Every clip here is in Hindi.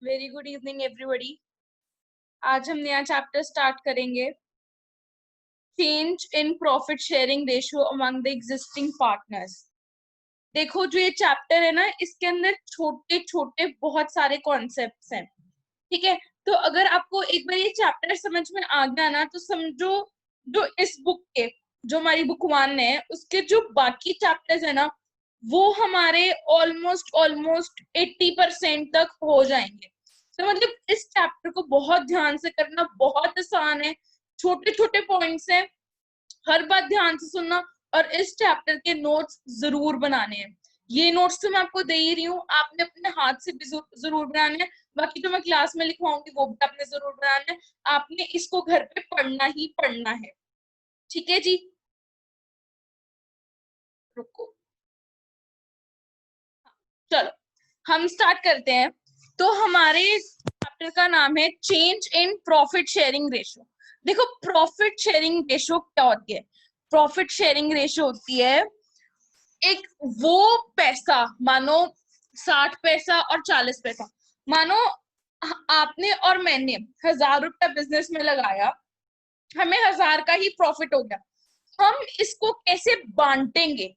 Very good evening everybody. आज हम नया चैप्टर स्टार्ट करेंगे, change in profit sharing ratio among the existing partners. देखो, जो ये चैप्टर है ना, इसके अंदर छोटे छोटे बहुत सारे कॉन्सेप्ट्स हैं। ठीक है, तो अगर आपको एक बार ये चैप्टर समझ में आ गया ना, तो समझो जो इस बुक के, जो हमारी बुक 1 है, उसके जो बाकी चैप्टर्स है ना, वो हमारे ऑलमोस्ट ऑलमोस्ट 80% तक हो जाएंगे। तो मतलब इस चैप्टर को बहुत ध्यान से करना बहुत आसान है। छोटे छोटे पॉइंट्स हैं, हर बात ध्यान से सुनना, और इस चैप्टर के नोट्स जरूर बनाने हैं। ये नोट्स तो मैं आपको दे ही रही हूँ, आपने अपने हाथ से भी जरूर बनाने हैं। बाकी जो मैं क्लास में लिखवाऊंगी वो भी आपने जरूर बनाना है। आपने इसको घर पे पढ़ना ही पढ़ना है। ठीक है जी, रुको, चलो हम स्टार्ट करते हैं। तो हमारे चैप्टर का नाम है change in profit sharing ratio. देखो, प्रॉफिट शेयरिंग रेशियो क्या होती है? प्रॉफिट शेयरिंग रेशियो होती है एक वो पैसा, मानो 60 पैसा और 40 पैसा। मानो आपने और मैंने 1000 रुपया बिजनेस में लगाया, हमें 1000 का ही प्रॉफिट हो गया। हम इसको कैसे बांटेंगे,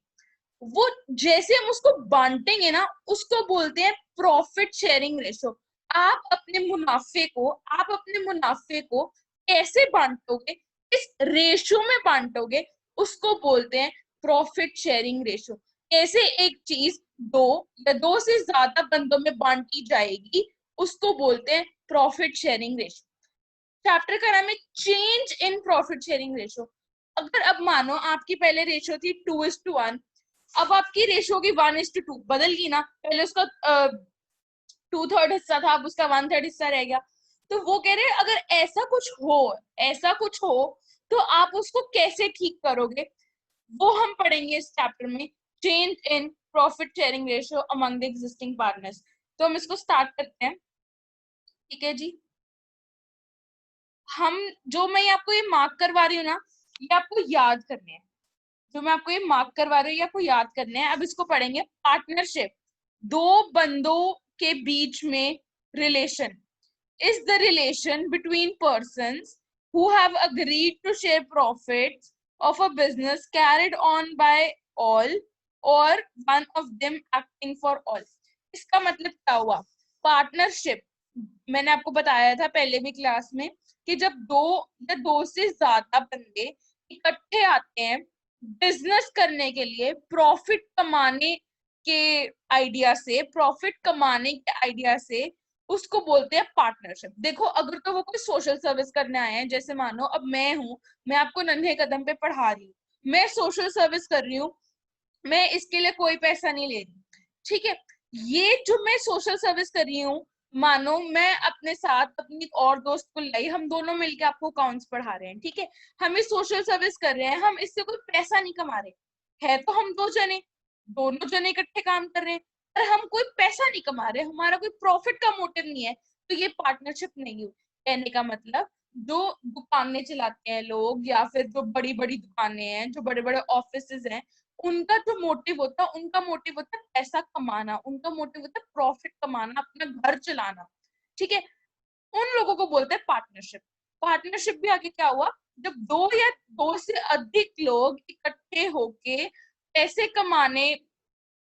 वो जैसे हम उसको बांटेंगे ना, उसको बोलते हैं प्रॉफिट शेयरिंग रेशो। आप अपने मुनाफे को कैसे बांटोगे, इस रेशो में बांटोगे, उसको बोलते हैं प्रॉफिट शेयरिंग रेशो। कैसे एक चीज दो या दो से ज्यादा बंदों में बांटी जाएगी, उसको बोलते हैं प्रॉफिट शेयरिंग रेशो। चैप्टर का नाम है change in profit sharing ratio. अगर अब मानो आपकी पहले रेशो थी 2:1, अब आपकी रेशो की 1:2 बदल गई ना। पहले उसका 2/3 हिस्सा था, अब उसका 1/3 हिस्सा रह गया। तो वो कह रहे हैं अगर ऐसा कुछ हो तो आप उसको कैसे ठीक करोगे, वो हम पढ़ेंगे इस चैप्टर में। Change in profit sharing ratio among the existing partners. तो हम इसको स्टार्ट करते हैं। ठीक है जी, हम जो मैं आपको ये मार्क करवा रही हूँ ना, ये आपको याद करने हैं। जो मैं आपको ये मार्क करवा रही हूँ ये आपको याद करने हैं। अब इसको पढ़ेंगे। पार्टनरशिप, दो बंदों के बीच में relation, is the relation between persons who have agreed to share profits of a business carried on by all or one of them acting for all। इसका मतलब क्या हुआ? पार्टनरशिप, मैंने आपको बताया था पहले भी क्लास में, कि जब दो या दो से ज्यादा बंदे इकट्ठे आते हैं बिजनेस करने के लिए, प्रॉफिट कमाने के आइडिया से, उसको बोलते हैं पार्टनरशिप। देखो, अगर तो वो कोई सोशल सर्विस करने आए हैं, जैसे मानो अब मैं हूं, मैं आपको नन्हे कदम पे पढ़ा रही हूँ, मैं सोशल सर्विस कर रही हूँ, मैं इसके लिए कोई पैसा नहीं ले रही। ठीक है, ये जो मैं सोशल सर्विस कर रही हूँ, मानो मैं अपने साथ अपनी एक और दोस्त को लाई, हम दोनों मिलके आपको अकाउंट्स पढ़ा रहे हैं। ठीक है, हम इस सोशल सर्विस कर रहे हैं, हम इससे कोई पैसा नहीं कमा रहे है, तो हम दोनों जने इकट्ठे काम कर रहे हैं, पर हम कोई पैसा नहीं कमा रहे, हमारा कोई प्रॉफिट का मोटिव नहीं है, तो ये पार्टनरशिप नहीं हुई। कहने का मतलब, जो दुकानें चलाते हैं लोग, या फिर जो बड़ी बड़ी दुकानें हैं, जो बड़े बड़े ऑफिसेज हैं, उनका मोटिव होता है पैसा कमाना, उनका मोटिव होता है प्रॉफिट कमाना, अपना घर चलाना। ठीक है, उन लोगों को बोलते हैं पार्टनरशिप। पार्टनरशिप भी आगे क्या हुआ, जब दो या दो से अधिक लोग इकट्ठे होके पैसे कमाने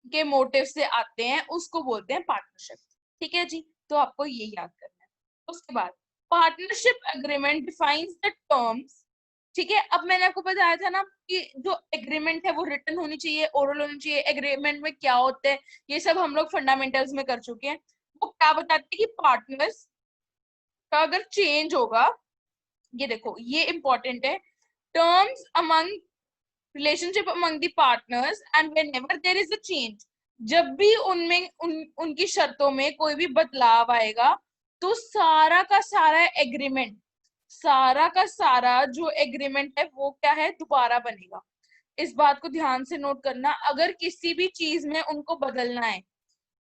के मोटिव से आते हैं, उसको बोलते हैं पार्टनरशिप। ठीक है जी, तो आपको ये याद करना है। उसके बाद partnership agreement defines the terms. ठीक है, अब मैंने आपको बताया था ना कि जो एग्रीमेंट है वो रिटन होनी चाहिए, ओरल होनी चाहिए। एग्रीमेंट में क्या होते हैं ये सब हम लोग फंडामेंटल्स में कर चुके हैं। वो क्या बताते हैं कि पार्टनर्स का अगर चेंज होगा, ये देखो ये इंपॉर्टेंट है, terms among relationship among the partners and whenever there is a change, जब भी उनकी शर्तों में कोई भी बदलाव आएगा, तो सारा का सारा जो एग्रीमेंट है वो क्या है, दोबारा बनेगा। इस बात को ध्यान से नोट करना। अगर किसी भी चीज में उनको बदलना है,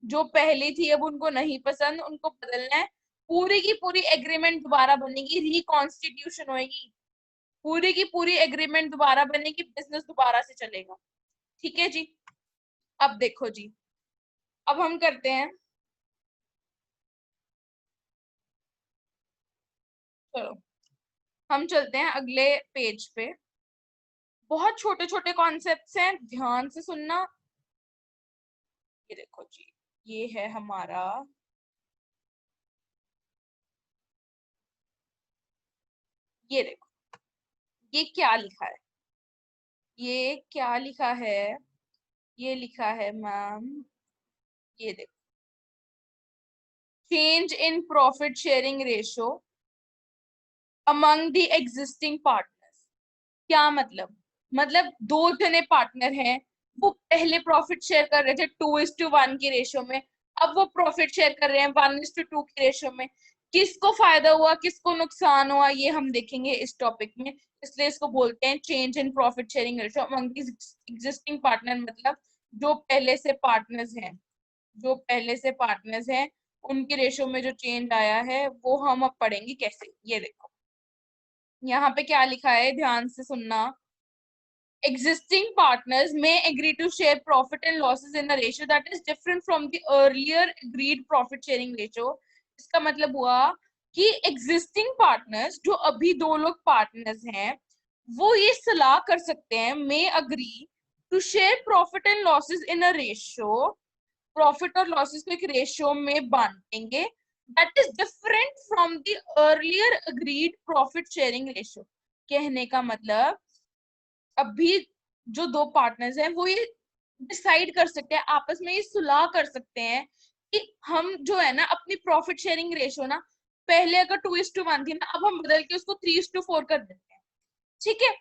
जो पहली थी अब उनको नहीं पसंद, उनको बदलना है, पूरी की पूरी एग्रीमेंट दोबारा बनेगी, रिकॉन्स्टिट्यूशन होगी, पूरी की पूरी एग्रीमेंट दोबारा बनेगी, बिजनेस दोबारा से चलेगा। ठीक है जी, अब देखो जी, अब हम करते हैं चलो हम चलते हैं अगले पेज पे। बहुत छोटे छोटे कॉन्सेप्ट्स हैं, ध्यान से सुनना। ये देखो जी, ये है हमारा, ये देखो ये क्या लिखा है, ये क्या लिखा है, ये लिखा है मैम, ये देखो, change in profit sharing ratio among the existing partners. क्या मतलब दो जने पार्टनर हैं, वो पहले प्रॉफिट शेयर कर रहे थे 2:1 की रेशियो में, अब वो प्रॉफिट शेयर कर रहे हैं 1:2 की रेशियो में। किसको फायदा हुआ, किसको नुकसान हुआ, ये हम देखेंगे इस टॉपिक में। इसलिए इसको बोलते हैं change in profit sharing ratio among existing partner. मतलब जो पहले से पार्टनर्स हैं, जो पहले से पार्टनर्स हैं, उनके रेशियो में जो चेंज आया है वो हम अब पढ़ेंगे कैसे। ये देखो यहाँ पे क्या लिखा है, ध्यान से सुनना। Existing partners may agree to share profit and losses in a ratio that is different from the earlier agreed profit sharing ratio। इसका मतलब हुआ कि existing partners, जो अभी दो लोग partners हैं, वो ये सलाह कर सकते हैं, may agree to share profit and losses in a ratio, profit और लॉसेस को एक रेशियो में बांटेंगे, that is different from the earlier agreed profit sharing ratio. कहने का मतलब अभी जो दो पार्टनर्स हैं वो ये डिसाइड कर सकते हैं, आपस में ये सुलह कर सकते हैं कि हम जो है ना अपनी प्रॉफिट शेयरिंग रेशियो ना, पहले अगर 2:1 थी ना, अब हम बदल के उसको 3:4 कर देते हैं। ठीक है,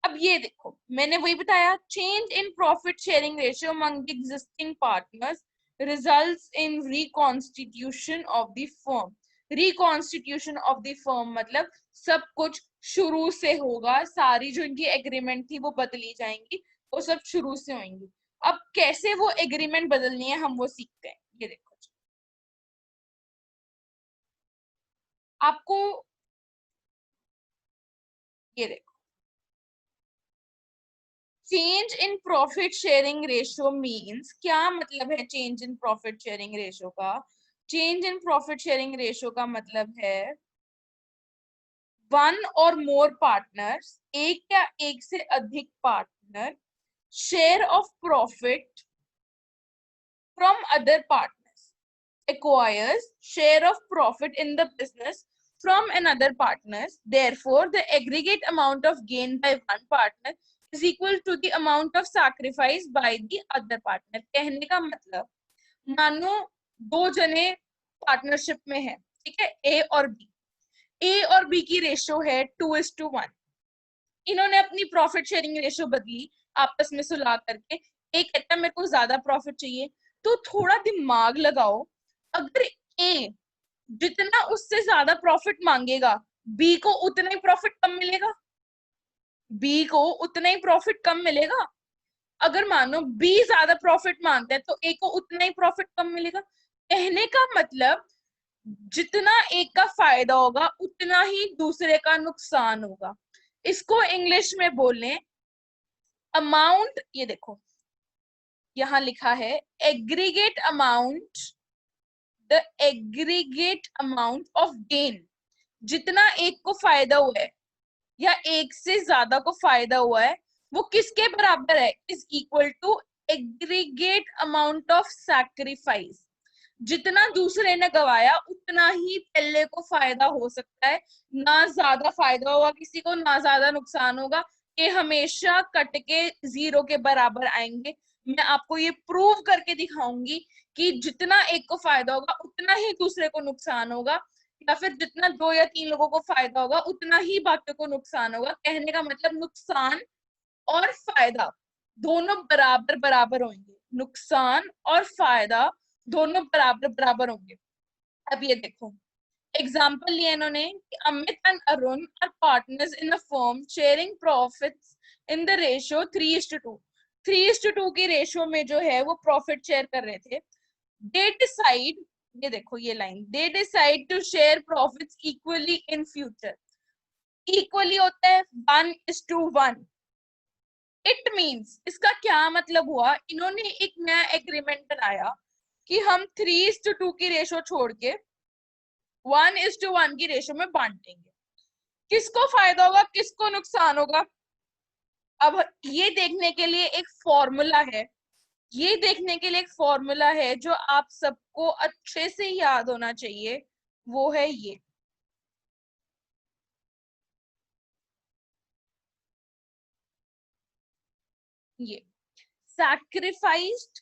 अब ये देखो मैंने वही बताया, change in profit sharing ratio among existing partners results in reconstitution of the firm. Reconstitution of the firm मतलब सब कुछ शुरू से होगा, सारी जो इनकी एग्रीमेंट थी वो बदली जाएंगी, वो सब शुरू से होंगी। अब कैसे वो एग्रीमेंट बदलनी है हम वो सीखते हैं। ये देखो आपको, ये देखो change in profit sharing ratio means, क्या मतलब है change in profit sharing ratio का। Change in profit sharing ratio का मतलब है वन और मोर पार्टनर्स, एक या एक से अधिक partner share of profit from other partners acquires share of profit in the business from another partners, therefore the aggregate amount of gain by one partner is equal to the amount of sacrifice by the other partner। कहने का मतलब, मानो दो जने पार्टनरशिप में है, ठीक है, ए और बी, ए और बी की रेशियो है 2:1। इन्होंने अपनी प्रॉफिट शेयरिंग रेशियो बदली आपस में सुलह करके, एक कहता है मेरे को ज्यादा प्रॉफिट चाहिए, तो थोड़ा दिमाग लगाओ, अगर ए जितना उससे ज्यादा प्रॉफिट मांगेगा, बी को उतना ही प्रॉफिट कम मिलेगा, बी को उतना ही प्रॉफिट कम मिलेगा। अगर मानो बी ज्यादा प्रॉफिट मांगता है तो ए को उतना ही प्रॉफिट कम मिलेगा। कहने का मतलब जितना एक का फायदा होगा उतना ही दूसरे का नुकसान होगा। इसको इंग्लिश में बोलें अमाउंट, ये देखो यहां लिखा है aggregate amount, the aggregate amount of gain. जितना एक को फायदा हुआ है या एक से ज्यादा को फायदा हुआ है, वो किसके बराबर है, is equal to aggregate amount of sacrifice. जितना दूसरे ने गवाया उतना ही पहले को फायदा हो सकता है, ना ज्यादा फायदा होगा किसी को, ना ज्यादा नुकसान होगा, ये हमेशा कट के जीरो के बराबर आएंगे। मैं आपको ये प्रूव करके दिखाऊंगी कि जितना एक को फायदा होगा उतना ही दूसरे को नुकसान होगा, या फिर जितना दो या तीन लोगों को फायदा होगा उतना ही बाकियों को नुकसान होगा। कहने का मतलब नुकसान और फायदा दोनों बराबर बराबर होंगे, नुकसान और फायदा दोनों बराबर बराबर होंगे। अब ये देखो एग्जाम्पल लिया इन्होंने कि Amit and Arun are partners in a firm sharing profits in the ratio 3:2। 3:2 की रेशियो में जो है वो प्रॉफिट शेयर कर रहे थे। दे डिसाइड, ये देखो ये लाइन, they decide to share profits equally in future. Equally होता है 1:1। इट मीन्स, इसका क्या मतलब हुआ, इन्होंने एक नया एग्रीमेंट बनाया कि हम 3:2 की रेशो छोड़ के 1:1 की रेशो में बांटेंगे। किसको फायदा होगा, किसको नुकसान होगा। अब ये देखने के लिए एक फॉर्मूला है, ये देखने के लिए एक फॉर्मूला है जो आप सबको अच्छे से याद होना चाहिए, वो है ये सैक्रिफाइस्ड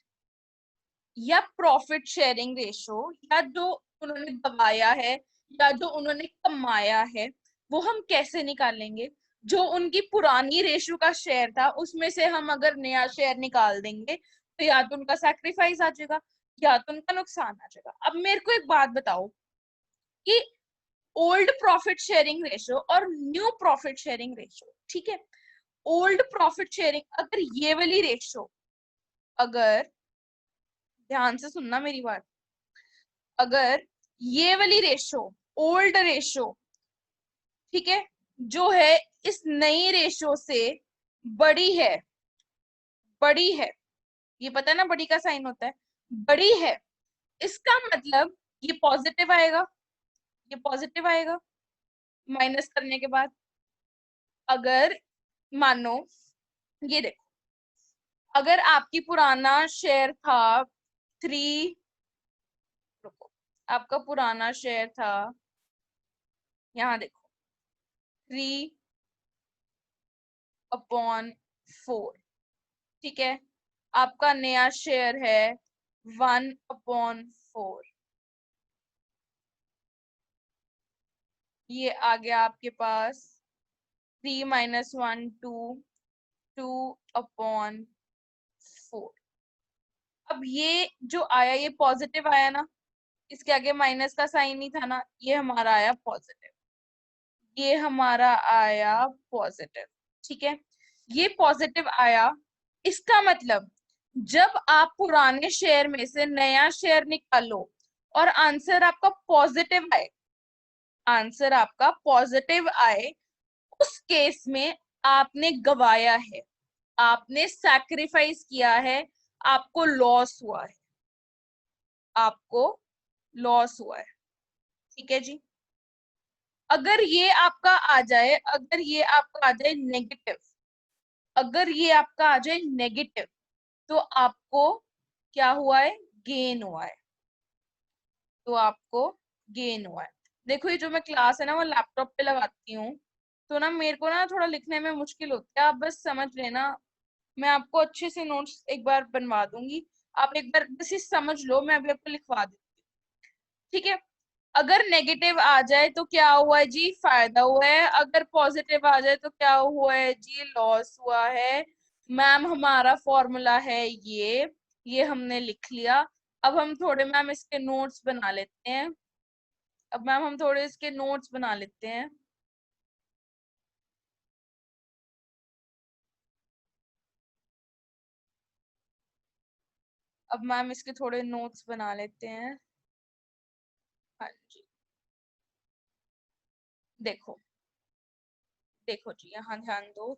या प्रॉफिट शेयरिंग रेशो, या जो उन्होंने दबाया है या जो उन्होंने कमाया है, वो हम कैसे निकालेंगे। जो उनकी पुरानी रेशो का शेयर था उसमें से हम अगर नया शेयर निकाल देंगे तो या तो उनका सैक्रिफाइस आ जाएगा या तो उनका नुकसान आ जाएगा। अब मेरे को एक बात बताओ कि ओल्ड प्रॉफिट शेयरिंग रेशो और न्यू प्रॉफिट शेयरिंग रेशो, ठीक है, ओल्ड प्रॉफिट शेयरिंग, अगर ये वाली रेशो, अगर ध्यान से सुनना मेरी बात, अगर ये वाली रेशो, ओल्ड रेशो, ठीक है, जो है इस नई रेशो से बड़ी है, बड़ी है, ये पता है ना बड़ी का साइन होता है, बड़ी है, इसका मतलब ये पॉजिटिव आएगा, ये पॉजिटिव आएगा माइनस करने के बाद। अगर मानो, ये देखो, अगर आपकी पुराना शेयर था 3, रुको, आपका पुराना शेयर था, यहाँ देखो, 3/4, ठीक है, आपका नया शेयर है 1/4, ये आ गया आपके पास 3 - 1 2, 2/4। अब ये जो आया ये पॉजिटिव आया ना, इसके आगे माइनस का साइन नहीं था ना, ये हमारा आया पॉजिटिव, ये हमारा आया पॉजिटिव, ठीक है, ये पॉजिटिव आया। इसका मतलब जब आप पुराने शेयर में से नया शेयर निकालो और आंसर आपका पॉजिटिव आए, आंसर आपका पॉजिटिव आए, उस केस में आपने गवाया है, आपने सैक्रिफाइस किया है, आपको लॉस हुआ है, आपको लॉस हुआ है, ठीक है जी। अगर ये आपका आ जाए, अगर ये आपका आ जाए नेगेटिव, अगर ये आपका आ जाए नेगेटिव, तो आपको क्या हुआ है, गेन हुआ है, तो आपको गेन हुआ है। देखो ये जो मैं क्लास है ना वो लैपटॉप पे लगाती हूँ, तो ना मेरे को ना थोड़ा लिखने में मुश्किल होता है, आप बस समझ लेना। मैं आपको अच्छे से नोट्स एक बार बनवा दूंगी, आप एक बार बस ये समझ लो, मैं अभी आपको लिखवा देती हूँ, ठीक है। अगर नेगेटिव आ जाए तो क्या हुआ है जी, फायदा हुआ है, अगर पॉजिटिव आ जाए तो क्या हुआ है जी, लॉस हुआ है। मैम हमारा फॉर्मूला है ये हमने लिख लिया। अब हम थोड़े मैम इसके नोट्स बना लेते हैं, अब मैम हम थोड़े इसके नोट्स बना लेते हैं। अब मैम इसके थोड़े नोट्स बना लेते हैं। हाँ जी, देखो, देखो जी यहाँ ध्यान दो,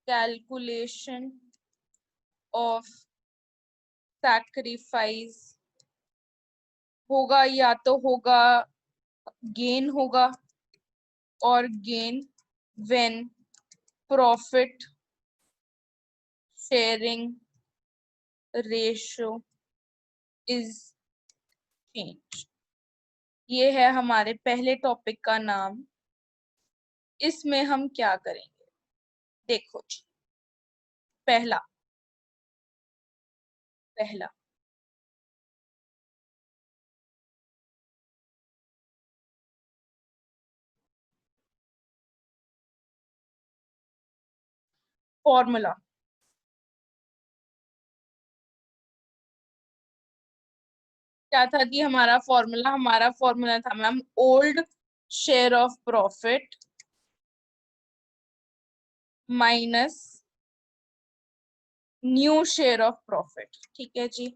कैलकुलेशन ऑफ सैक्रिफाइस होगा, या तो होगा गेन होगा, और gain when profit sharing ratio is change. ये है हमारे पहले टॉपिक का नाम। इसमें हम क्या करेंगे, देखो जी, पहला, पहला फॉर्मूला क्या था जी, हमारा फॉर्मूला था ma'am old share of profit minus new share of profit, ठीक है जी।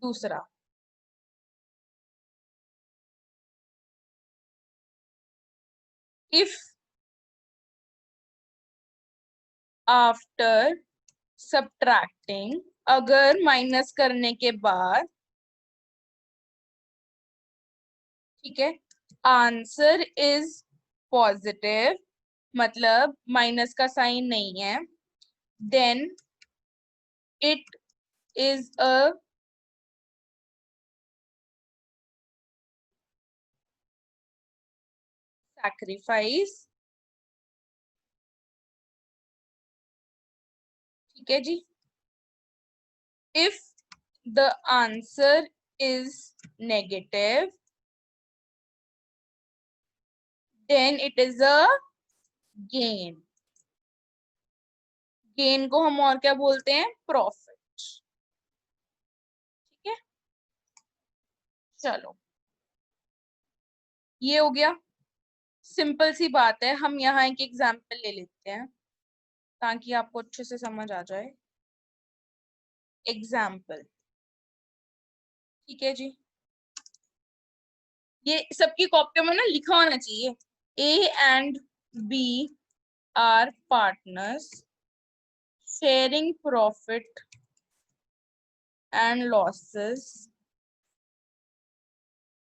दूसरा, इफ आफ्टर सब्ट्रैक्टिंग, अगर माइनस करने के बाद ठीक है, आंसर इज पॉजिटिव, मतलब माइनस का साइन नहीं है, then it is a sacrifice। ठीक है जी, if the answer is negative then it is a gain। Gain को हम और क्या बोलते हैं, प्रॉफिट। ठीक है, चलो ये हो गया, सिंपल सी बात है। हम यहाँ एक एग्जांपल ले लेते हैं ताकि आपको अच्छे से समझ आ जाए। एग्जाम्पल, ठीक है जी, ये सबकी कॉपियों में ना लिखा होना चाहिए, A and B are partners sharing profit and losses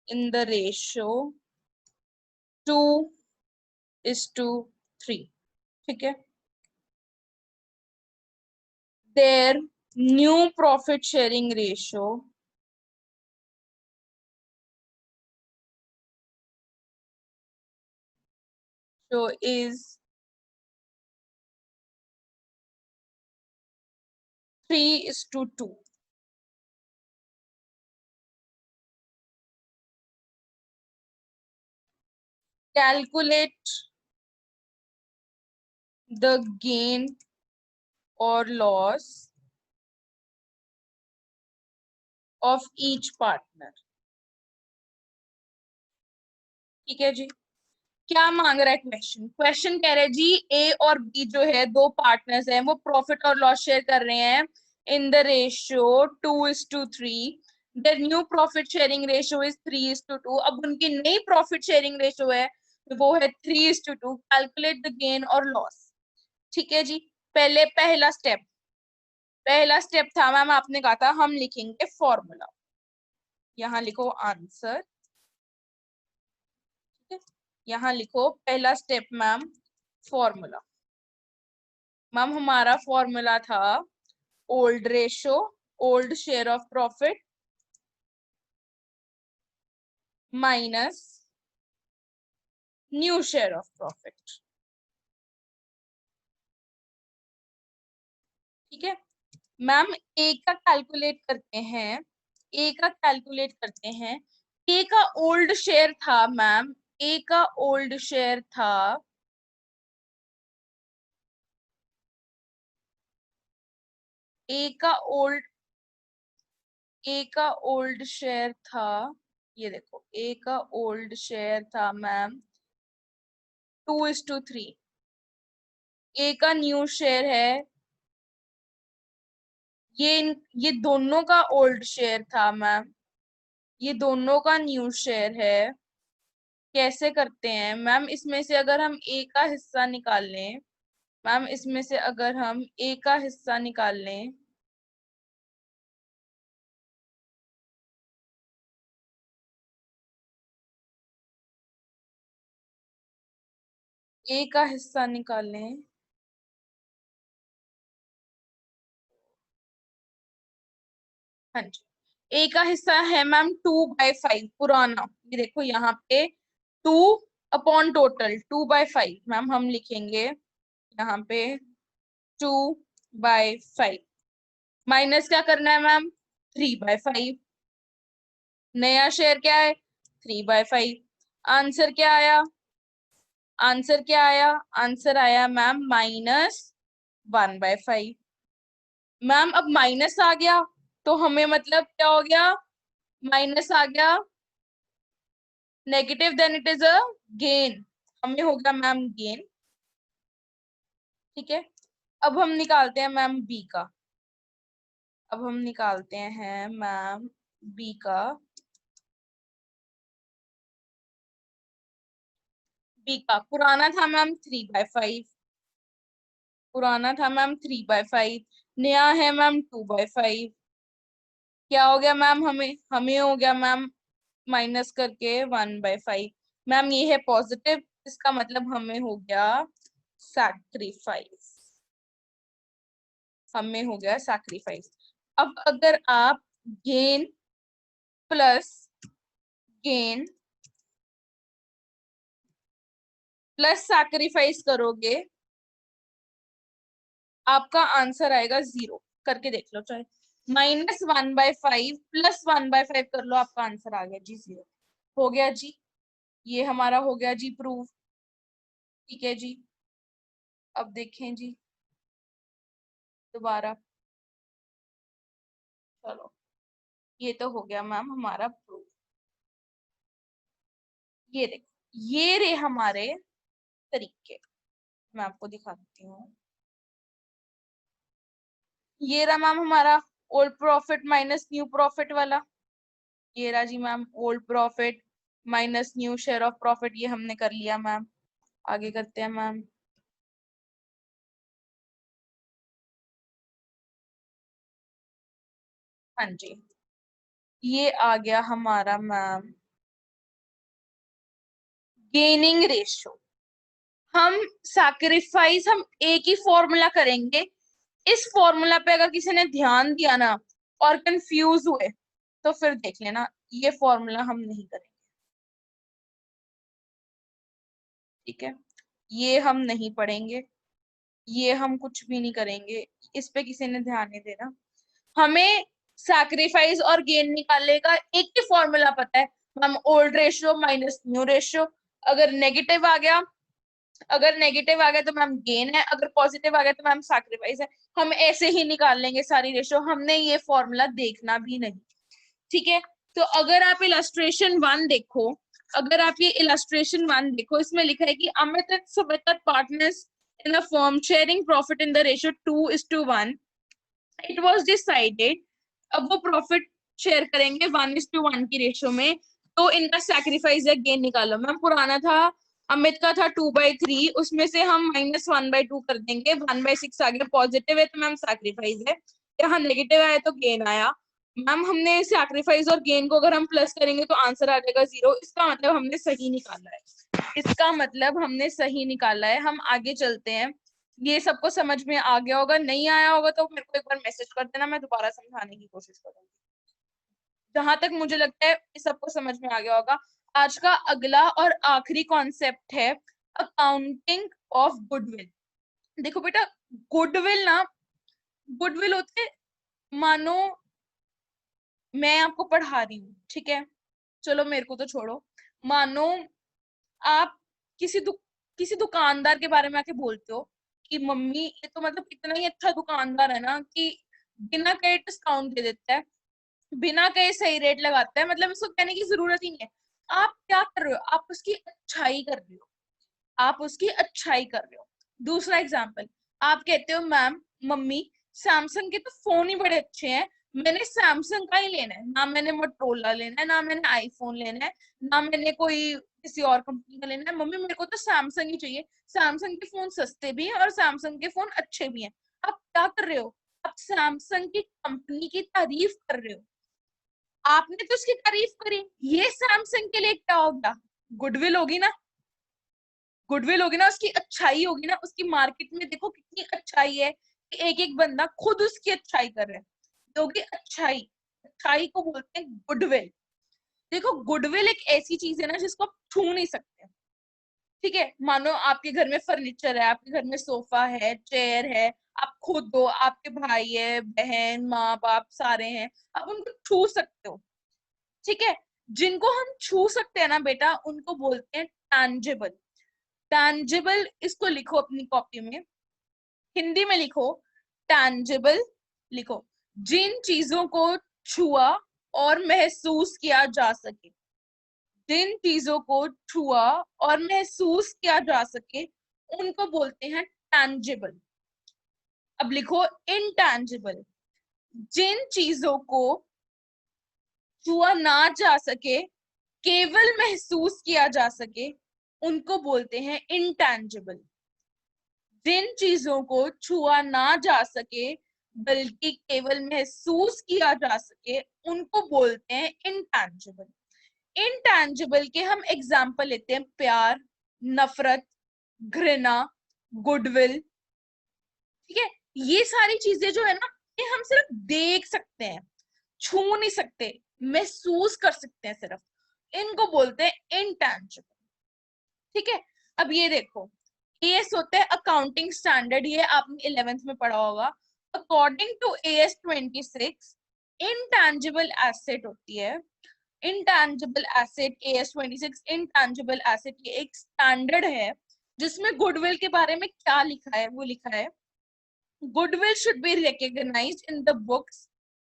in the ratio 2:3। ठीक है, their new profit sharing ratio so is 3:2। Calculate the gain or loss of each partner। ठीक है जी, क्या मांग रहा है क्वेश्चन, क्वेश्चन कह रहा है जी ए और बी जो है दो पार्टनर्स हैं, वो प्रॉफिट और लॉस शेयर कर रहे हैं इन the ratio 2:3। Their new profit sharing ratio is 3:2। अब उनकी नई प्रॉफिट शेयरिंग रेशियो है वो है 3:2। कैलकुलेट द गेन और लॉस। ठीक है जी, पहले पहला स्टेप था मैम, आपने कहा था हम लिखेंगे फॉर्मूला। यहाँ लिखो आंसर, यहाँ लिखो पहला स्टेप मैम फॉर्मूला। मैम हमारा फॉर्मूला था old ratio, old share of profit minus new share of profit. ठीक है मैम, ए का कैलकुलेट करते हैं, ए का कैलकुलेट करते हैं। ए का ओल्ड शेयर था मैम, ए का ओल्ड शेयर था ए का ओल्ड ए का ओल्ड शेयर था, ये देखो ए का ओल्ड शेयर था मैम 2:3। ए का न्यू शेयर है, ये दोनों का ओल्ड शेयर था मैम, ये दोनों का न्यू शेयर है। कैसे करते हैं मैम, इसमें से अगर हम ए का हिस्सा निकाल लें, मैम इसमें से अगर हम ए का हिस्सा निकाल लें, ए का हिस्सा निकाल लें, हाँ जी, ए का हिस्सा है मैम 2/5 पुराना, ये देखो यहाँ पे 2/टोटल 2/5 मैम हम लिखेंगे यहाँ पे 2/5 माइनस क्या करना है मैम 3/5। नया शेयर क्या है 3/5। आंसर क्या आया, आंसर क्या आया, आंसर आया मैम -1/5। मैम अब माइनस आ गया तो हमें मतलब क्या हो गया, माइनस आ गया negative, then it is a gain, हमें हो गया मैम गेन। ठीक है, अब हम निकालते हैं मैम बी का, अब हम निकालते हैं मैम बी का। बी का पुराना था मैम 3/5, पुराना था मैम 3/5, नया है मैम 2/5। क्या हो गया मैम, हमें हमें हो गया मैम माइनस करके 1/5। मैम ये है पॉजिटिव, इसका मतलब हमें हो गया सैक्रिफाइस, हमें हो गया सैक्रिफाइस। अब अगर आप gain plus gain plus sacrifice करोगे, आपका आंसर आएगा 0। करके देख लो, चाहे -1/5 प्लस 1/5 कर लो, आपका आंसर आ गया जी 0। हो गया जी, ये हमारा हो गया जी प्रूव। ठीक है जी, अब देखें जी दोबारा। चलो, ये तो हो गया मैम हमारा प्रूफ। ये देखो, ये रहे हमारे तरीके, मैं आपको दिखा देती हूँ। ये रहा मैम हमारा old profit minus new profit वाला। ये रहा जी ma'am old profit minus new share of profit, ये हमने कर लिया मैम। आगे करते हैं मैम। हाँ जी, ये आ गया हमारा मैम गेनिंग रेशियो। हम सैक्रिफाइस हम एक ही फॉर्मूला करेंगे। इस फॉर्मूला पे अगर किसी ने ध्यान दिया ना और कंफ्यूज हुए तो फिर देख लेना, ये फॉर्मूला हम नहीं करेंगे। ठीक है, ये हम नहीं पढ़ेंगे, ये हम कुछ भी नहीं करेंगे, इस पे किसी ने ध्यान नहीं देना। हमें सैक्रिफाइस और गेन निकालने का एक ही फॉर्मूला पता है, हम old ratio minus new ratio. अगर नेगेटिव आ गया, अगर नेगेटिव आ गया तो मैम गेन है, अगर पॉजिटिव आ गया तो मैम सैक्रिफाइस है। हम ऐसे ही निकाल लेंगे सारी रेशियो, हमने ये फॉर्मूला देखना भी नहीं। ठीक है, तो अगर आप इलस्ट्रेशन 1 देखो, अगर आप ये इलस्ट्रेशन 1 देखो, इसमें लिखा है कि Amit and Sumit are partners in a firm sharing profit in the ratio 2:1। It was decided, अब वो प्रॉफिट शेयर करेंगे 1:1 की रेशियो में, तो इनका सैक्रिफाइस या गेन निकालो। मैम पुराना था, अमित का था 2/3, उसमें से हम -1/2 कर देंगे, 1/6 आ गया, पॉजिटिव है तो मैम सैक्रिफाइस है, यहाँ नेगेटिव आया तो गेन आया। मैम हमने सैक्रिफाइस और गेन को अगर हम प्लस करेंगे तो आंसर आ जाएगा 0, इसका मतलब हमने सही निकाला है, इसका मतलब हमने सही निकाला है। हम आगे चलते हैं। ये सबको समझ में आ गया होगा, नहीं आया होगा तो मेरे को एक बार मैसेज कर देना, मैं दोबारा समझाने की कोशिश करूंगी। जहां तक मुझे लगता है ये सबको समझ में आ गया होगा। आज का अगला और आखिरी कॉन्सेप्ट है अकाउंटिंग ऑफ गुडविल। देखो बेटा, गुडविल ना, गुडविल होते, मानो मैं आपको पढ़ा रही हूँ, ठीक है, चलो मेरे को तो छोड़ो, मानो आप किसी किसी दुकानदार के बारे में आके बोलते हो कि मम्मी ये तो मतलब इतना ही अच्छा दुकानदार है ना कि बिना कहे डिस्काउंट दे देता है, बिना कहे सही रेट लगाता है, मतलब इसको कहने की जरूरत ही नहीं है। आप क्या कर रहे हो, आप उसकी अच्छाई कर रहे हो, आप उसकी अच्छाई कर रहे हो। दूसरा एग्जाम्पल, आप कहते हो मैम मम्मी सैमसंग के तो फोन ही बड़े अच्छे हैं, मैंने सैमसंग का ही लेना है, ना मैंने मोटरोला लेना है, ना मैंने आईफोन लेना है, ना मैंने कोई किसी और कंपनी का लेना है, मम्मी मेरे को तो सैमसंग ही चाहिए, सैमसंग के फोन सस्ते भी हैं और सैमसंग के फोन अच्छे भी हैं। आप क्या कर रहे हो, आप सैमसंग की कंपनी की तारीफ कर रहे हो, आपने तो उसकी तारीफ करी, ये सैमसंग के लिए क्या होगा, गुडविल होगी ना, गुडविल होगी ना, उसकी अच्छाई होगी ना, उसकी मार्केट में देखो कितनी अच्छाई है कि एक एक बंदा खुद उसकी अच्छाई कर रहा है, तो होगी अच्छाई, अच्छाई को बोलते हैं गुडविल। देखो गुडविल एक ऐसी चीज है ना जिसको आप छू नहीं सकते। ठीक है, मानो आपके घर में फर्नीचर है, आपके घर में सोफा है, चेयर है, आप खुद हो, आपके भाई है, बहन, माँ बाप सारे हैं, आप उनको छू सकते हो। ठीक है, जिनको हम छू सकते हैं ना बेटा, उनको बोलते हैं टैंजिबल। टैंजिबल, इसको लिखो अपनी कॉपी में, हिंदी में लिखो टैंजिबल, लिखो जिन चीजों को छुआ और महसूस किया जा सके, जिन चीजों को छुआ और महसूस किया जा सके उनको बोलते हैं टैंजिबल। अब लिखो इनटैंजिबल, जिन चीजों को छुआ ना जा सके, केवल महसूस किया जा सके, उनको बोलते हैं इनटैंजिबल। जिन चीजों को छुआ ना जा सके बल्कि केवल महसूस किया जा सके, उनको बोलते हैं इनटैंजिबल। इनटैंजिबल के हम एग्जाम्पल लेते हैं प्यार, नफरत, घृणा, गुडविल। ठीक है, ये सारी चीजें जो है ना, ये हम सिर्फ देख सकते हैं, छू नहीं सकते, महसूस कर सकते हैं सिर्फ, इनको बोलते हैं इनटैंजिबल। ठीक है, अब ये देखो, एएस होता है अकाउंटिंग स्टैंडर्ड, ये आपने 11th में पढ़ा होगा। According to AS 26 intangible asset होती है। Intangible asset AS 26 intangible asset, ये एक स्टैंडर्ड है जिसमें गुडविल के बारे में क्या लिखा है, वो लिखा है goodwill should be recognized in the books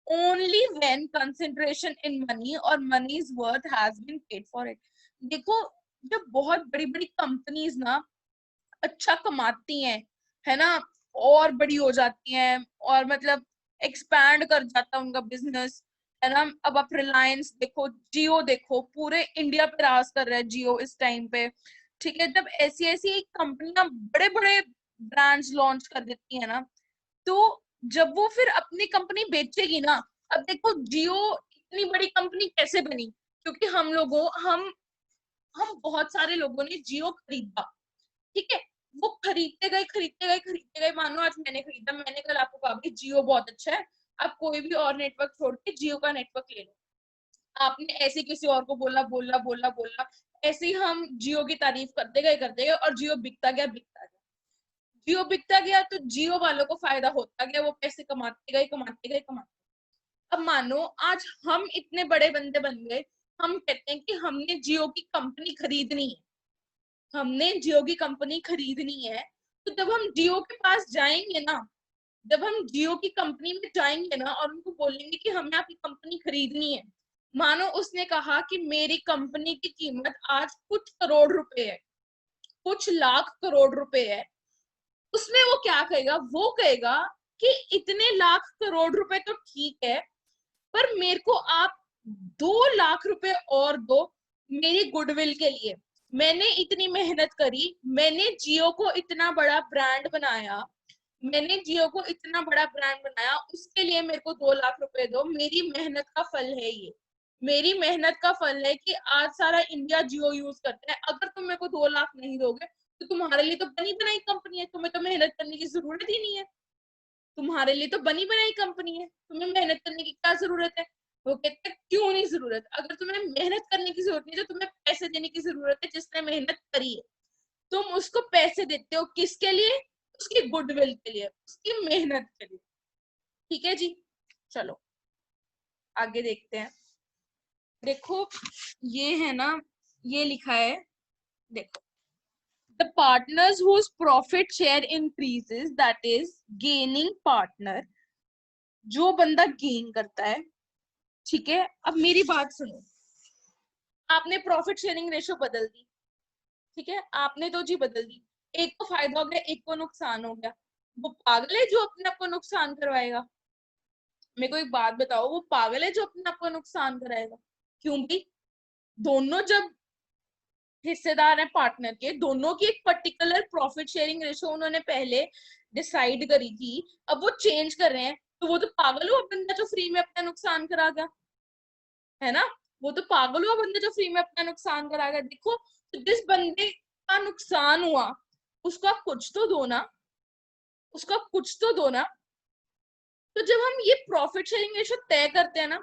only when consideration in money or money's worth has been paid for it। देखो, जब बहुत बड़ी बड़ी कंपनीज ना अच्छा कमाती हैं, है ना, और बड़ी हो जाती हैं, और मतलब एक्सपैंड कर जाता है उनका बिजनेस, है ना। अब आप रिलायंस देखो, जियो देखो, पूरे इंडिया पे राज कर रहा है जियो इस टाइम पे। ठीक है, जब ऐसी ऐसी कंपनियां बड़े बड़े ब्रांड्स लॉन्च कर देती है ना, तो जब वो फिर अपनी कंपनी बेचेगी ना, अब देखो जियो इतनी बड़ी कंपनी कैसे बनी, क्योंकि हम बहुत सारे लोगों ने जियो खरीदा। ठीक है, वो खरीदते गए खरीदते गए खरीदते गए, मानो आज मैंने खरीदा, मैंने कल आपको कहा कि जियो बहुत अच्छा है, आप कोई भी और नेटवर्क छोड़ के जियो का नेटवर्क ले लो। आपने ऐसे किसी और को बोला बोला बोला बोला, ऐसे ही हम जियो की तारीफ करते गए और जियो बिकता गया बिकता गया। जियो बिकता गया तो जियो वालों को फायदा होता गया, वो पैसे कमाते गए कमाते गए कमाते। अब मानो आज हम इतने बड़े बंदे बन गए, हम कहते हैं कि हमने जियो की कंपनी खरीदनी है, हमने जियो की कंपनी खरीदनी है। तो जब हम जियो के पास जाएंगे ना, जब हम जियो की कंपनी में जाएंगे ना और उनको बोलेंगे कि हमें आपकी कंपनी खरीदनी है, मानो उसने कहा कि मेरी कंपनी की कीमत आज कुछ करोड़ रुपए है, कुछ लाख करोड़ रुपए है, उसमें वो क्या कहेगा, वो कहेगा कि इतने लाख करोड़ रुपए तो ठीक है, पर मेरे को आप 2 लाख रुपए और दो मेरी गुडविल के लिए। मैंने इतनी मेहनत करी, मैंने जियो को इतना बड़ा ब्रांड बनाया, मैंने जियो को इतना बड़ा ब्रांड बनाया, उसके लिए मेरे को 2 लाख रुपए दो, मेरी मेहनत का फल है ये, मेरी मेहनत का फल है कि आज सारा इंडिया जियो यूज करता है। अगर तुम मेरे को 2 लाख नहीं दोगे तो तुम्हारे लिए तो बनी बनाई कंपनी है, तुम्हें तो मेहनत करने की जरूरत ही नहीं है, तुम्हारे लिए तो बनी बनाई कंपनी है, तुम्हें मेहनत करने की क्या जरूरत है। वो कहते हैं क्यों नहीं जरूरत, अगर तुम्हें मेहनत करने की जरूरत नहीं तो तुम्हें पैसे देने की जरूरत है, जिसने मेहनत करी है। तुम उसको पैसे देते हो किसके लिए, उसकी गुडविल के लिए, उसकी मेहनत के लिए। ठीक है जी, चलो आगे देखते हैं। देखो ये है ना, ये लिखा है, देखो the partners whose profit share increases, that is gaining partner, जो बंदा गेन करता है। ठीक है, अब मेरी बात सुनो, आपने प्रॉफिट शेयरिंग रेशो बदल दी, ठीक है, आपने तो जी बदल दी, एक को फायदा हो गया एक को नुकसान हो गया, वो पागल है जो अपने आप को नुकसान करवाएगा। मेरे को एक बात बताओ, वो पागल है जो अपने आप को नुकसान कराएगा? क्यों भी, दोनों जब हिस्सेदार है पार्टनर के, दोनों की एक पर्टिकुलर प्रॉफिट शेयरिंग रेशो उन्होंने पहले डिसाइड करी थी, अब वो चेंज कर रहे हैं, तो वो तो पागल हुआ बंदा जो फ्री में अपना नुकसान करा गया, है ना। वो तो पागल हुआ बंदा जो फ्री में अपना नुकसान करा गया। देखो, तो जिस बंदे का नुकसान हुआ उसका कुछ तो दो ना, उसका कुछ तो दो ना। तो जब हम ये प्रॉफिट शेयरिंग रेशो तय करते हैं ना,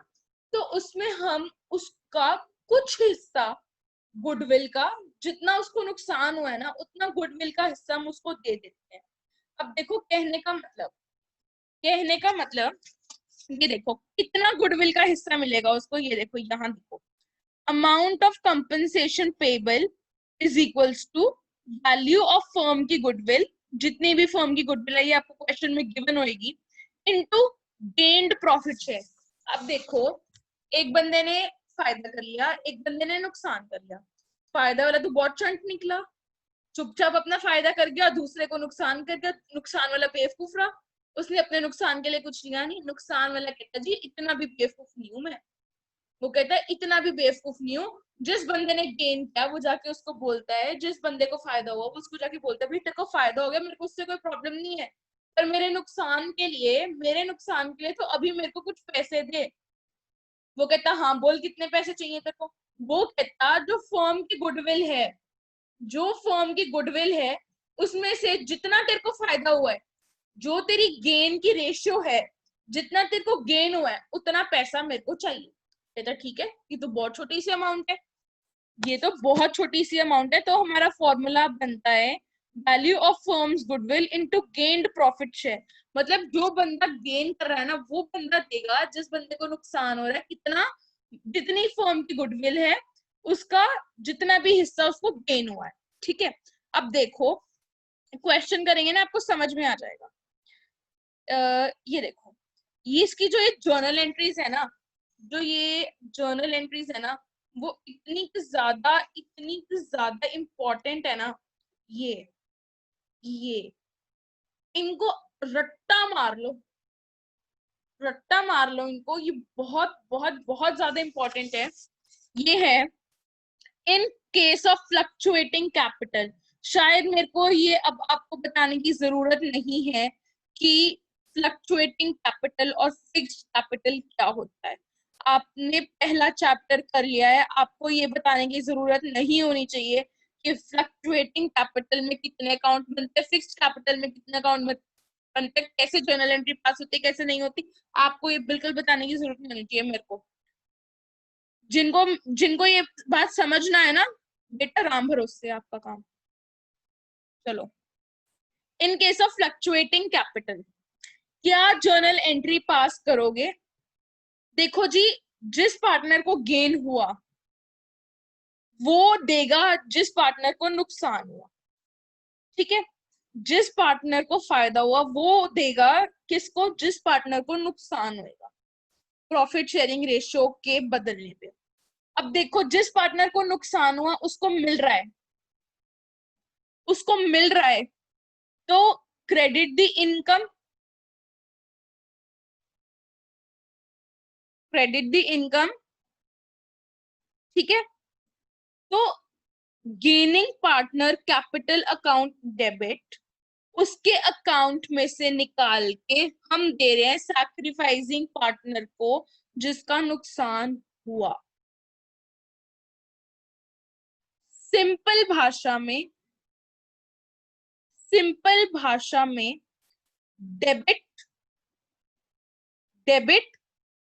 तो उसमें हम उसका कुछ हिस्सा गुडविल का, जितना उसको नुकसान हुआ है ना उतना गुडविल का हिस्सा हम उसको दे देते हैं। अब देखो कहने का मतलब ये देखो कितना गुडविल का हिस्सा मिलेगा उसको, ये देखो यहाँ देखो, amount of compensation payable is equals to value of firm की गुडविल, जितनी भी फर्म की गुडविल है ये आपको क्वेश्चन में गिवन होगी, इनटू गेन्ड प्रॉफिट शेयर। अब देखो, एक बंदे ने फायदा कर लिया, एक बंदे ने नुकसान कर लिया, फायदा वाला तो बहुत चंट निकला, चुपचाप अपना फायदा कर गया, दूसरे को नुकसान कर गया, नुकसान वाला बेवकूफ रहा, उसने अपने नुकसान के लिए कुछ लिया नहीं। नुकसान वाला कहता जी इतना भी बेवकूफ नहीं हूं मैं, वो कहता है इतना भी बेवकूफ नहीं हूं। जिस बंदे ने गेन किया वो जाके उसको बोलता है, जिस बंदे को फायदा हुआ वो उसको जाके बोलता है भाई तेरे को फायदा हो गया, मेरे को उससे कोई प्रॉब्लम नहीं है, पर मेरे नुकसान के लिए तो अभी मेरे को कुछ पैसे दे। वो कहता हाँ बोल कितने पैसे चाहिए तेरे को, वो कहता जो फर्म की गुडविल है, जो फर्म की गुडविल है उसमें से जितना तेरे को फायदा हुआ है, जो तेरी गेन की रेशियो है, जितना तेरे को गेन हुआ है उतना पैसा मेरे को चाहिए। कहता ठीक है, ये तो बहुत छोटी सी अमाउंट है, ये तो बहुत छोटी सी अमाउंट है। तो हमारा फॉर्मूला बनता है value of firms goodwill into gained profit share. मतलब जो बंदा गेन कर रहा है ना वो बंदा देगा जिस बंदे को नुकसान हो रहा है कितना, जितनी फर्म की गुडविल है उसका जितना भी हिस्सा उसको गेन हुआ है। ठीक है, अब देखो क्वेश्चन करेंगे ना आपको समझ में आ जाएगा। ये देखो, ये इसकी जो ये जर्नल एंट्रीज है ना, जो ये जर्नल एंट्रीज है ना वो इतनी ज्यादा इंपॉर्टेंट है ना। ये इनको रट्टा मार लो, रट्टा मार लो इनको, ये बहुत बहुत बहुत ज्यादा इंपॉर्टेंट है। ये है in case of fluctuating capital. शायद मेरे को ये अब आपको बताने की जरूरत नहीं है कि फ्लक्चुएटिंग कैपिटल और फिक्स्ड कैपिटल क्या होता है। आपने पहला चैप्टर कर लिया है, आपको ये बताने की जरूरत नहीं होनी चाहिए कि फ्लक्चुएटिंग कैपिटल में कितने अकाउंट बनते हैं, फिक्स्ड कैपिटल में कितने अकाउंट बनते हैं, कैसे जर्नल एंट्री पास होती है कैसे नहीं होती। आपको ये बिल्कुल बताने की जरूरत नहीं होनी चाहिए मेरे को। जिनको जिनको ये बात समझना है ना बेटा, राम भरोसे आपका काम। चलो, in case of fluctuating capital क्या जर्नल एंट्री पास करोगे? देखो जी, जिस पार्टनर को गेन हुआ वो देगा जिस पार्टनर को नुकसान हुआ। ठीक है, जिस पार्टनर को फायदा हुआ वो देगा किसको, जिस पार्टनर को नुकसान होगा प्रॉफिट शेयरिंग रेशियो के बदलने पे। अब देखो, जिस पार्टनर को नुकसान हुआ उसको मिल रहा है, उसको मिल रहा है तो credit the income, credit the income. ठीक है, तो gaining partner capital account debit, उसके अकाउंट में से निकाल के हम दे रहे हैं सैक्रिफाइसिंग पार्टनर को जिसका नुकसान हुआ। सिंपल भाषा में, सिंपल भाषा में डेबिट, डेबिट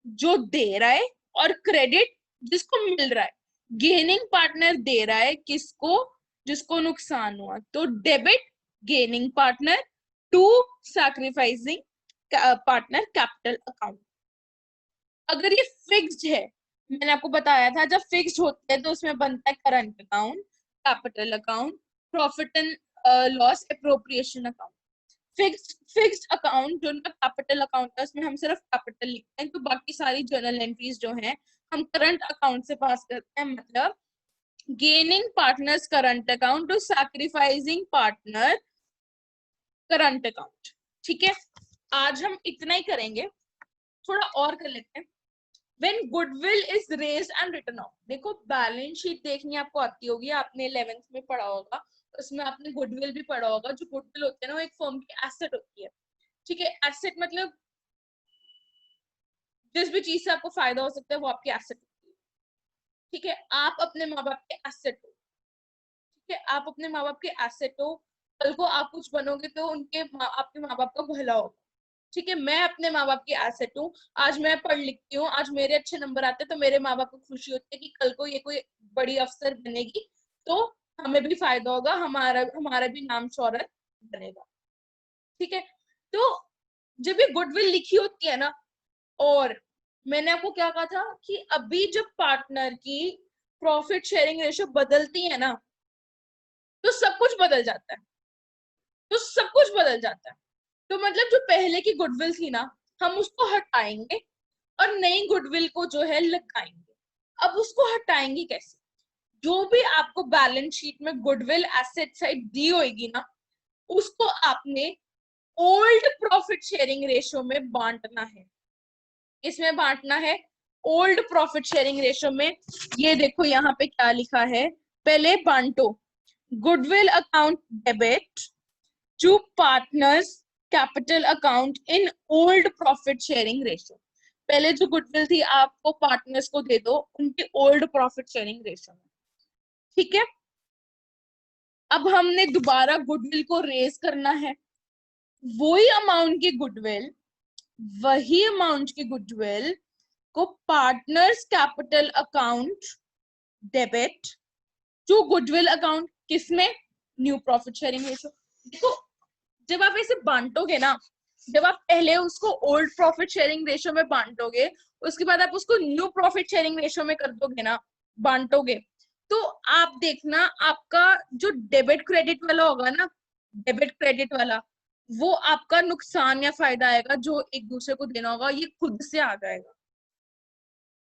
जो दे रहा है और क्रेडिट जिसको मिल रहा है। गेनिंग पार्टनर दे रहा है किसको, जिसको नुकसान हुआ, तो debit gaining partner to sacrificing partner capital account. अगर ये फिक्स्ड है, मैंने आपको बताया था जब फिक्स्ड होते हैं तो उसमें बनता है current account, capital account, profit and loss appropriation account. Fixed account जो उनका कैपिटल अकाउंट है उसमें हम सिर्फ कैपिटल लिखते हैं, तो बाकी सारी जर्नल एंट्रीज जो हैं हम करंट अकाउंट से पास करते हैं। मतलब gaining partners current account to sacrificing partner current account. ठीक है, आज हम इतना ही करेंगे, थोड़ा और कर लेते हैं। When goodwill is raised and written off, देखो बैलेंस शीट देखनी आपको आती होगी, आपने 11th में पढ़ा होगा, उसमें आपने गुडविल भी पढ़ा होगा। जो गुडविल होते हैं ना वो एक फर्म की एसेट होती है। ठीक है, एसेट मतलब जिस भी चीज से आपको फायदा हो सकता है वो आपकी एसेट होती है। ठीक है, आप अपने माँ बाप के एसेट हो। ठीक है, आप अपने माँ बाप के एसेट हो, कल को आप कुछ बनोगे तो उनके आपके माँ बाप का भला होगा। ठीक है, मैं अपने माँ बाप की एसेट हूँ, आज मैं पढ़ लिखती हूँ, आज मेरे अच्छे नंबर आते हैं तो मेरे माँ बाप को खुशी होती है कि कल को ये कोई बड़ी अफसर बनेगी तो हमें भी फायदा होगा, हमारा हमारा भी नाम शोहरत बनेगा। ठीक है, तो जब ये गुडविल लिखी होती है ना, और मैंने आपको क्या कहा था कि अभी जब पार्टनर की प्रॉफिट शेयरिंग रेशियो बदलती है ना तो सब कुछ बदल जाता है, तो सब कुछ बदल जाता है। तो मतलब जो पहले की गुडविल थी ना हम उसको हटाएंगे और नई गुडविल को जो है लगाएंगे। अब उसको हटाएंगे कैसे? जो भी आपको बैलेंस शीट में गुडविल एसेट साइड दी होगी ना उसको आपने ओल्ड प्रॉफिट शेयरिंग रेशियो में बांटना है। इसमें बांटना है ओल्ड प्रॉफिट शेयरिंग रेशियो में। ये देखो यहाँ पे क्या लिखा है, पहले बांटो goodwill account debit to partners capital account in old profit sharing ratio. पहले जो गुडविल थी आपको पार्टनर्स को दे दो उनकी ओल्ड प्रॉफिट शेयरिंग रेशियो में, ठीक है। अब हमने दोबारा गुडविल को रेज करना है, वही अमाउंट की गुडविल, वही अमाउंट की गुडविल को partners capital account debit to goodwill account, किसमें, न्यू प्रॉफिट शेयरिंग रेशियो। देखो जब आप ऐसे बांटोगे ना, जब आप पहले उसको ओल्ड प्रॉफिट शेयरिंग रेशियो में बांटोगे, उसके बाद आप उसको न्यू प्रॉफिट शेयरिंग रेशियो में कर दोगे ना, बांटोगे, तो आप देखना आपका जो डेबिट क्रेडिट वाला होगा ना, डेबिट क्रेडिट वाला, वो आपका नुकसान या फायदा आएगा जो एक दूसरे को देना होगा, ये खुद से आ जाएगा,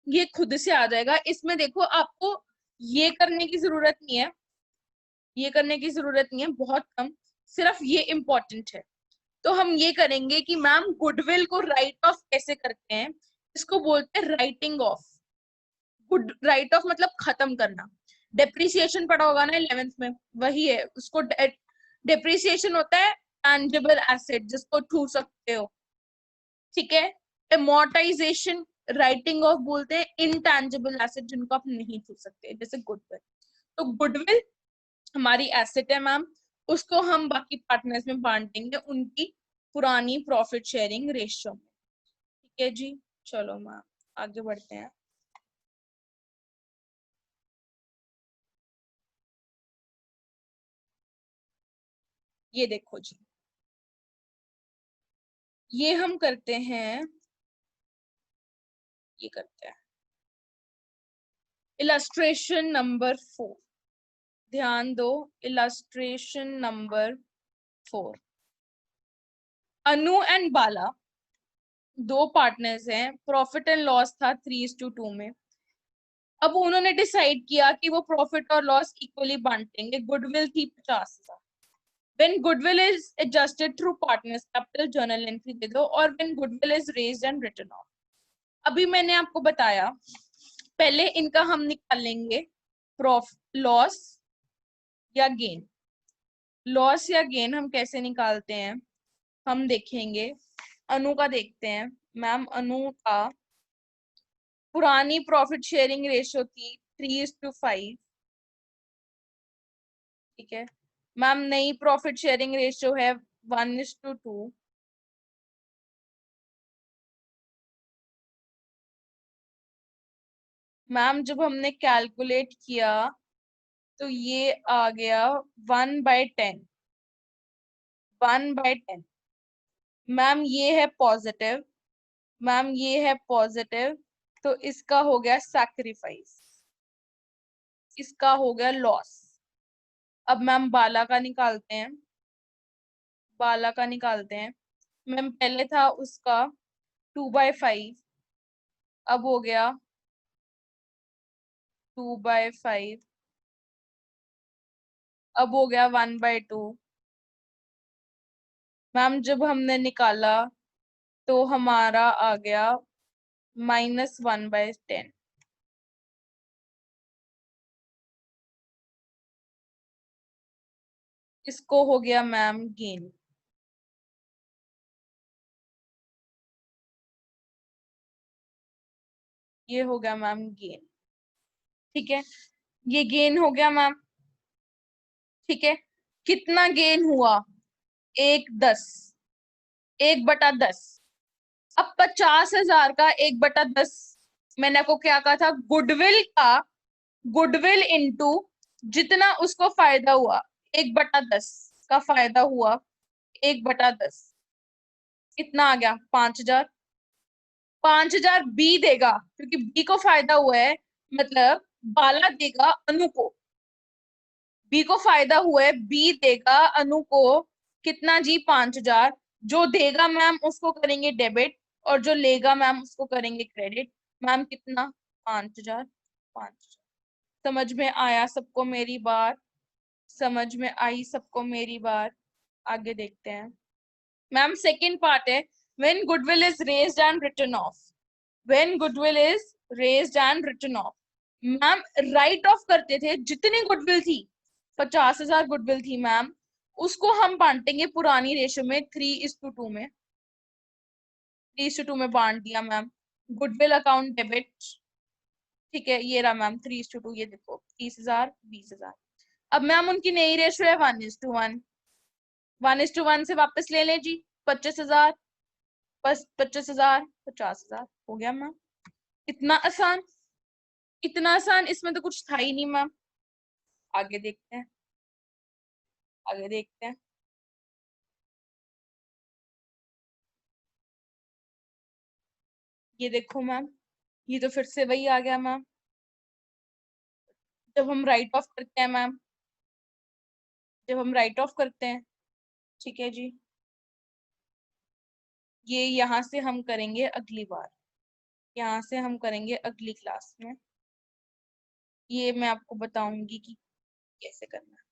ये खुद से आ जाएगा। इसमें देखो आपको ये करने की जरूरत नहीं है, ये करने की जरूरत नहीं है, बहुत कम, सिर्फ ये इंपॉर्टेंट है। तो हम ये करेंगे कि मैम गुडविल को राइट ऑफ कैसे करते हैं, इसको बोलते हैं writing of. Good right of मतलब खत्म करना। डेप्रिसिएशन पढ़ा होगा ना 11th में, वही है, उसको डेप्रिसिएशन होता है टैंजिबल एसेट जिसको छू सकते हो, ठीक है। एमोर्टाइजेशन राइटिंग ऑफ बोलते हैं इनटैंजिबल एसेट जिनको आप नहीं छू सकते, जैसे गुडविल। तो गुडविल हमारी एसेट है मैम, उसको हम बाकी पार्टनर्स में बांटेंगे उनकी पुरानी प्रॉफिट शेयरिंग रेशियो में, ठीक है जी। चलो मैम आगे बढ़ते हैं। ये देखो जी, ये हम करते हैं, ये करते हैं इलस्ट्रेशन नंबर 4, ध्यान दो, इलस्ट्रेशन नंबर 4। अनु एंड बाला दो पार्टनर्स हैं, प्रॉफिट एंड लॉस था 3:2 में। अब उन्होंने डिसाइड किया कि वो प्रॉफिट और लॉस इक्वली बांटेंगे। गुडविल थी 50,000। When goodwill is adjusted through partners capital, journal entry दे दो, और when goodwill is raised and written off। अभी मैंने आपको बताया, पहले इनका हम निकालेंगे लॉस या गेन। लॉस या गेन हम कैसे निकालते हैं, हम देखेंगे। अनु का देखते हैं मैम। अनु का पुरानी प्रॉफिट शेयरिंग रेशियो थी 3:5, ठीक है मैम। नई प्रॉफिट शेयरिंग रेशियो है 1:2। मैम जब हमने कैलकुलेट किया तो ये आ गया 1/10, 1/10। मैम ये है पॉजिटिव, मैम ये है पॉजिटिव, तो इसका हो गया सैक्रिफाइस, इसका हो गया लॉस। अब मैम बाला का निकालते हैं, बाला का निकालते हैं। मैम पहले था उसका 2/5, अब हो गया 2/5, अब हो गया 1/2। मैम जब हमने निकाला तो हमारा आ गया -1/10। इसको हो गया मैम गेन, ये हो गया मैम गेन, ठीक है। ये गेन हो गया मैम, ठीक है। कितना गेन हुआ, 1/10, 1/10। अब 50,000 का 1/10, मैंने आपको क्या कहा था, गुडविल का, गुडविल इनटू जितना उसको फायदा हुआ, 1/10 का फायदा हुआ, 1/10 कितना आ गया, 5,000। 5,000 बी देगा क्योंकि बी को फायदा हुआ है, मतलब बाला देगा अनु को, बी को फायदा हुआ है, बी देगा अनु को कितना जी, 5,000। जो देगा मैम उसको करेंगे डेबिट, और जो लेगा मैम उसको करेंगे क्रेडिट। मैम कितना, 5,000, 5,000। समझ में आया सबको मेरी बात, समझ में आई सबको मेरी बात। आगे देखते हैं मैम। सेकेंड पार्ट है when goodwill is raised and written off. When goodwill is raised and written off, ma'am write off करते थे जितनी गुडविल थी, 50,000 गुडविल थी मैम, उसको हम बांटेंगे पुरानी रेशियो में 3:2 में, 3:2 में बांट दिया मैम। गुडविल अकाउंट डेबिट, ठीक है, ये रहा मैम 3:2, ये देखो 30,000 20,000। अब मैम उनकी नई रेशो है 1:1, 1:1 से वापस ले लें जी 25,000, बस 25,000 50,000 हो गया मैम। इतना आसान, इतना आसान, इसमें तो कुछ था ही नहीं मैम। आगे देखते हैं, आगे देखते हैं। ये देखो मैम, ये तो फिर से वही आ गया मैम, जब हम राइट ऑफ करते हैं मैम, जब हम राइट ऑफ करते हैं, ठीक है जी, ये यहाँ से हम करेंगे अगली बार, यहाँ से हम करेंगे अगली क्लास में, ये मैं आपको बताऊंगी कि कैसे करना है।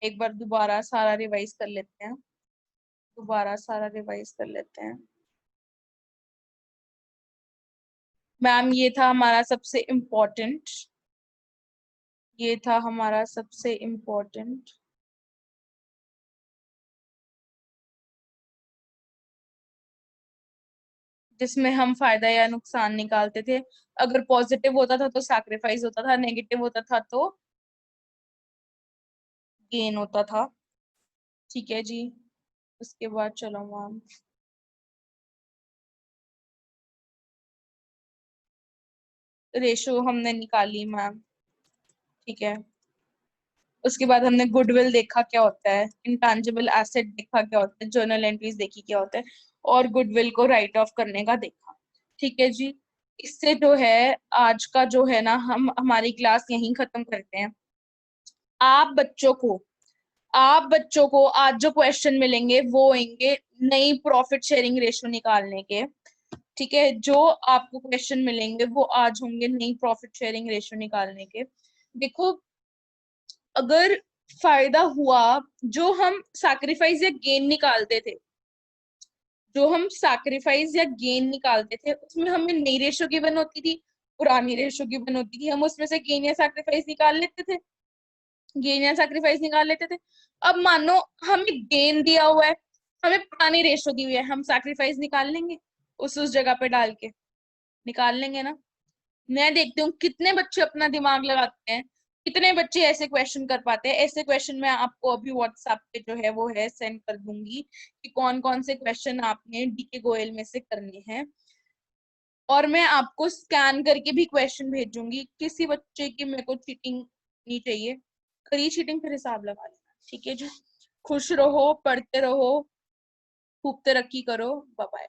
एक बार दोबारा सारा रिवाइज कर लेते हैं, दोबारा सारा रिवाइज कर लेते हैं मैम। ये था हमारा सबसे इम्पोर्टेंट, ये था हमारा सबसे इम्पोर्टेंट, जिसमें हम फायदा या नुकसान निकालते थे। अगर पॉजिटिव होता था तो सैक्रिफाइस होता था, नेगेटिव होता था तो गेन होता था, ठीक है जी। उसके बाद चलो मैम, रेशो हमने निकाली मैम, ठीक है। उसके बाद हमने गुडविल देखा क्या होता है, इंटेंजिबल एसेट देखा क्या होता है, जर्नल एंट्रीज देखी क्या होता है, और गुडविल को राइट ऑफ करने का देखा, ठीक है जी। इससे जो है आज का जो है ना, हम हमारी क्लास यहीं खत्म करते हैं। आप बच्चों को, आप बच्चों को आज जो क्वेश्चन मिलेंगे वो होंगे नई प्रॉफिट शेयरिंग रेशो निकालने के, ठीक है। जो आपको क्वेश्चन मिलेंगे वो आज होंगे नई प्रॉफिट शेयरिंग रेशो निकालने के। देखो, अगर फायदा हुआ, जो हम सैक्रिफाइस या गेन निकालते थे, जो हम सैक्रिफाइस या गेन निकालते थे, उसमें हमें नई रेशो गिवन होती थी, पुरानी रेशो गिवन होती थी, हम उसमें से गेन या सैक्रिफाइस निकाल लेते थे, गेन या सैक्रिफाइस निकाल लेते थे। अब मानो हमें गेन दिया हुआ है, हमें पुरानी रेशो दी हुई है, हम सैक्रिफाइस निकाल लेंगे, उस जगह पे डाल के निकाल लेंगे ना। मैं देखती हूँ कितने बच्चे अपना दिमाग लगाते हैं, कितने बच्चे ऐसे क्वेश्चन कर पाते हैं। ऐसे क्वेश्चन मैं आपको अभी व्हाट्सएप पे जो है वो है सेंड कर दूंगी कि कौन कौन से क्वेश्चन आपने डीके गोयल में से करने हैं, और मैं आपको स्कैन करके भी क्वेश्चन भेजूंगी। किसी बच्चे की मेरे को चीटिंग नहीं चाहिए, करिए चीटिंग फिर हिसाब लगा लेना, ठीक है जी। खुश रहो, पढ़ते रहो, खूब तरक्की करो, बाय बाय।